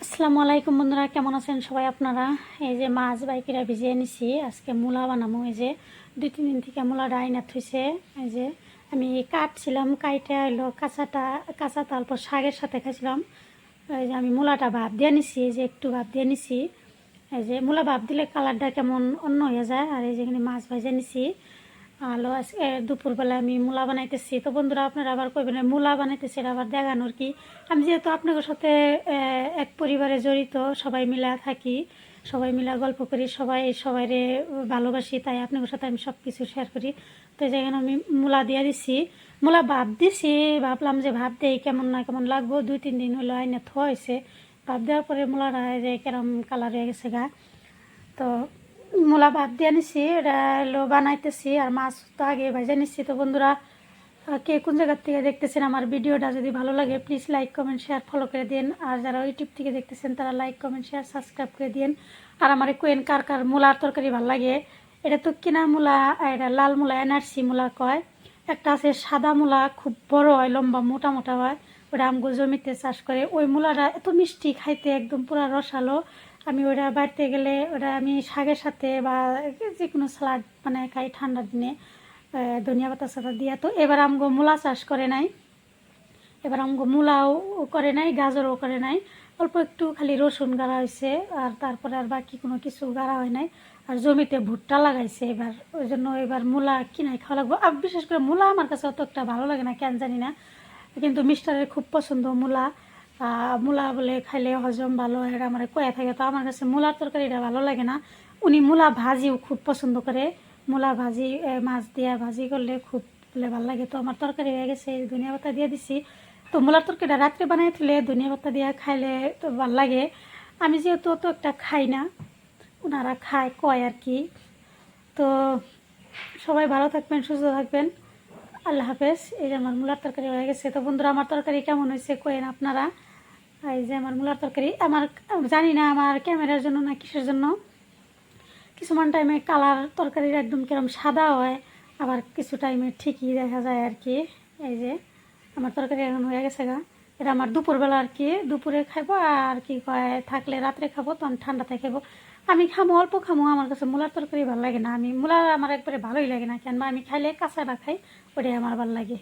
আসসালামু আলাইকুম বন্ধুরা, কেমন আছেন সবাই আপনারা? এই যে মাছ বাইকেরা ভিজিয়ে নিছি, আজকে মূলা বানাবো। এই যে 2-3 দিন থেকে মূলা ডাইনা থইছে। এই যে আমি কাটছিলাম, কাইটা এলো কাঁচা তারপর শাকের সাথে খাইছিলাম। এই যে আমি মূলাটা ভাপ দিয়ে নিছি, এই যে একটু ভাপ দিয়ে নিছি। এই যে মূলা ভাপ দিলে কালারটা কেমন অন্য হয়ে যায়। আর এই যে এখানে মাছ ভাজা নিছি। আলো আজকে দুপুরবেলা আমি মূলা বানাইতেছি। তো বন্ধুরা, আপনারা আবার কইবেন মূলা বানাইতেছি আবার দেখানোর কি। আমি যেহেতু আপনাদের সাথে এক পরিবারে জড়িত, সবাই মিলা থাকি, সবাই মিলা গল্প করি, সবাইরে ভালোবাসি, তাই আপনাদের সাথে আমি সব কিছু শেয়ার করি। তো যেখানে আমি মূলা দিয়ে দিছি, মূলা ভাপ দিছি, ভাবলাম যে ভাপ দেই কেমন না কেমন লাগবো। 2-3 দিন হলো আইনে থোয়া হয়েছে। ভাপ দেওয়ার পরে মূলাটা যে কেরম কালার হয়ে গেছে গা। তো মূলা ভাত দিয়ে নিছি, এটা হলো বানাইতেছি। আর মাছ তো আগে ভেজে নিচ্ছি। তো বন্ধুরা, কে কোন জায়গার থেকে দেখতেছেন আমার ভিডিওটা, যদি ভালো লাগে please like comment share follow করে দিন। আর যারা ইউটিউব থেকে দেখতেছেন তারা লাইক কমেন্ট শেয়ার সাবস্ক্রাইব করে দিন। আর আমার কোয়েন কার কার মূলার তরকারি ভালো লাগে। এটা তো কিনা মূলা, এটা লাল মূলা, এনআরসি মূলা কয়। একটা আছে সাদা মূলা, খুব বড় হয়, লম্বা মোটা মোটা হয়, ওটা আমগো জমিতে চাষ করে। ওই মূলাটা এত মিষ্টি খাইতে, একদম পুরা রসালো। আমি ওটা বাড়িতে গেলে ওটা আমি শাকের সাথে বা যে কোনো স্যালাড মানে খাই ঠান্ডার দিনে, ধনিয়া পাতা সাতা দিয়া। তো এবার আমগো মূলা চাষ করে নাই, এবার আমগো মূলাও করে নাই, গাজরও করে নাই। অল্প একটু খালি রসুন গাড়া হয়েছে, আর তারপরে আর বাকি কোনো কিছু গাড়া হয় নাই। আর জমিতে ভুট্টা লাগাইছে এবার, ওই জন্য এবার মূলা কিনাই খাওয়া লাগবো। আর বিশেষ করে মূলা আমার কাছে অত একটা ভালো লাগে না, কেন জানি না, কিন্তু মিস্টারের খুব পছন্দ মূলা। মূলা বলে খাইলে হজম ভালো হয়, আমার কয়ে থাকে। তো আমার কাছে মূলার তরকারিটা ভালো লাগে না। উনি মূলা ভাজিও খুব পছন্দ করে। মূলা ভাজি মাছ দিয়া ভাজি করলে খুব বলে ভালো লাগে। তো আমার তরকারি হয়ে গেছে, ধনিয়া পাতা দিয়ে দিছি। তো মূলার তরকারিটা রাত্রে বানাই তুলে ধনিয়া পাতা দিয়ে খাইলে তো ভালো লাগে। আমি যেহেতু অত একটা খাই না, ওনারা খায় কয় আর কি। তো সবাই ভালো থাকবেন, সুস্থ থাকবেন। আল্লাহ হাফেজ। এই যে আমার মূলার তরকারি হয়ে গেছে। তো বন্ধুরা, আমার তরকারি কেমন হয়েছে কয়েন আপনারা। এই যে আমার মূলার তরকারি, আমার জানি না আমার ক্যামেরার জন্য না কিসের জন্য, কিছুমান টাইমে কালার তরকারির একদম কিরম সাদা হয়, আবার কিছু টাইমে ঠিকই দেখা যায় আর কি। এই যে আমার তরকারি এখন হয়ে গেছে গা। এটা আমার দুপুরবেলা আর কি, দুপুরে খাবো। আর কি কয় থাকলে রাত্রে খাবো, তখন ঠান্ডাতে খাবো। আমি খামো অল্প খামো, আমার কাছে মূলার তরকারি ভালো লাগে না। আমি মূলা আমার একবারে ভালোই লাগে না, কেন আমি খাইলে কাঁচাটা খাই, ওটাই আমার ভালো লাগে।